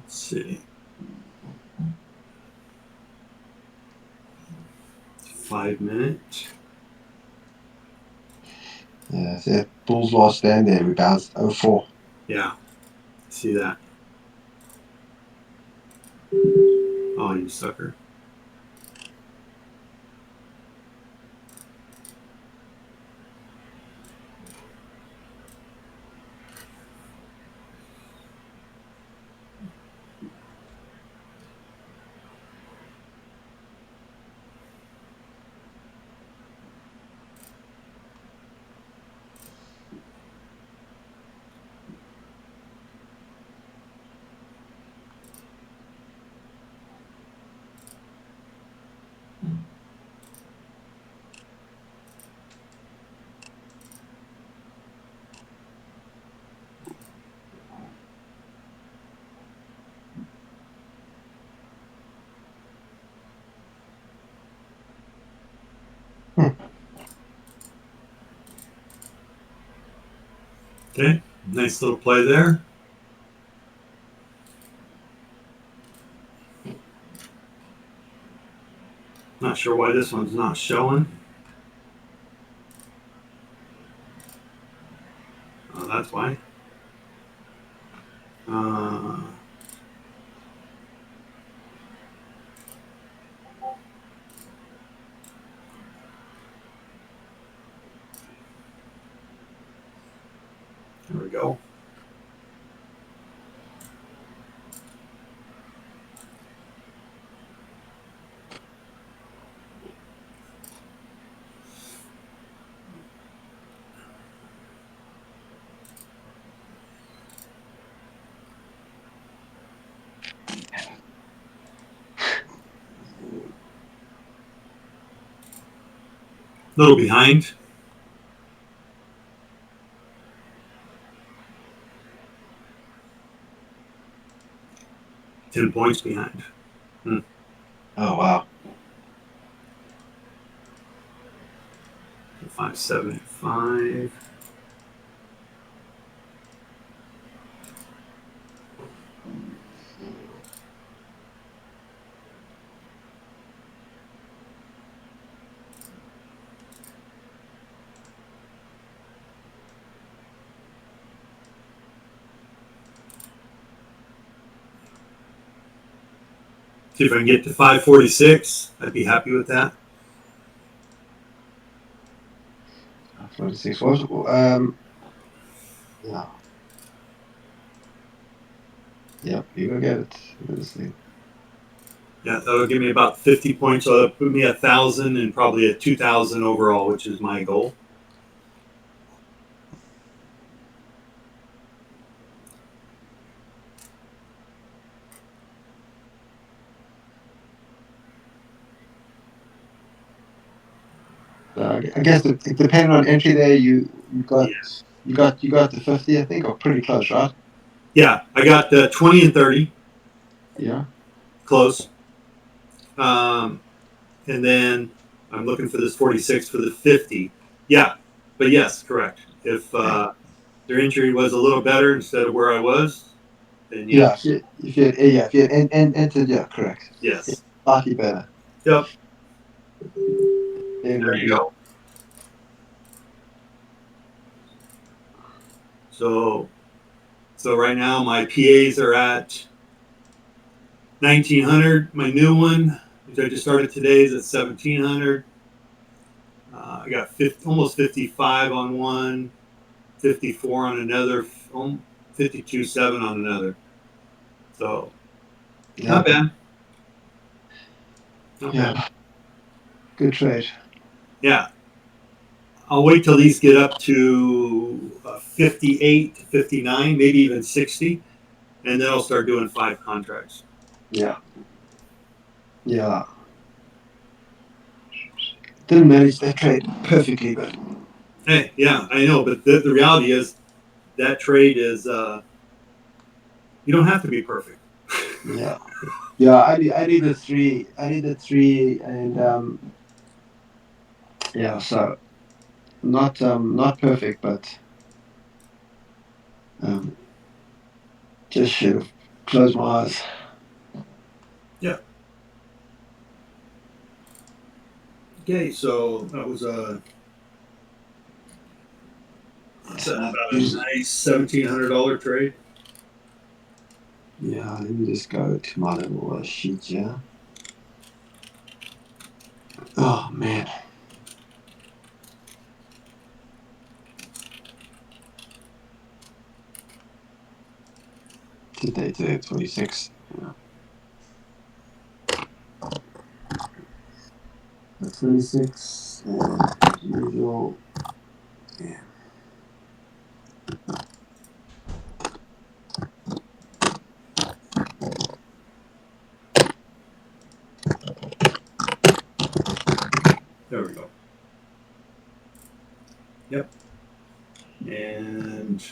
Let's see. 5 minutes. Yeah, so that Bulls last stand there, we bounced 04. Yeah. See that. Oh, you sucker. Okay. Nice little play there. Not sure why this one's not showing. Oh, that's why. There we go. Little behind. $10 behind. Oh, wow. 575. See if I can get to 546. I'd be happy with that. 46. Yeah. Yep, you go get it. This thing. Yeah, that'll give me about 50 points. So that'll put me 1,000 and probably a 2,000 overall, which is my goal. So I guess depending on entry there, you got Yes. you got the 50, I think, or pretty close, right? Yeah, I got 20 and 30. Yeah. Close. And then I'm looking for this 46 for the 50. Yeah, but yes, correct. If their injury was a little better instead of where I was, then yeah. Yeah, if you had entered, yeah, correct. Yeah, Yes. slightly better. Yep. Then There would you be go. So right now my PAs are at 1,900. My new one, which I just started today, is at 1,700. I got almost 55 on one, 54 on another, 52.7 on another. So yeah, not bad. Not bad. yeah, good trade. Yeah. I'll wait till these get up to 58, 59, maybe even 60, and then I'll start doing 5 contracts. Yeah, yeah. Didn't manage that trade perfectly, but Hey, yeah, I know, but the reality is that trade is you don't have to be perfect. yeah, yeah. I need the three. I need the three, and yeah. So not perfect, but um, just should have. Close my eyes. Okay, so that was about a nice $1,700 trade. Yeah, let me just go to my little sheet here. Oh man. Today, 26. Yeah. 26, and as usual. Yeah. There we go. Yep. And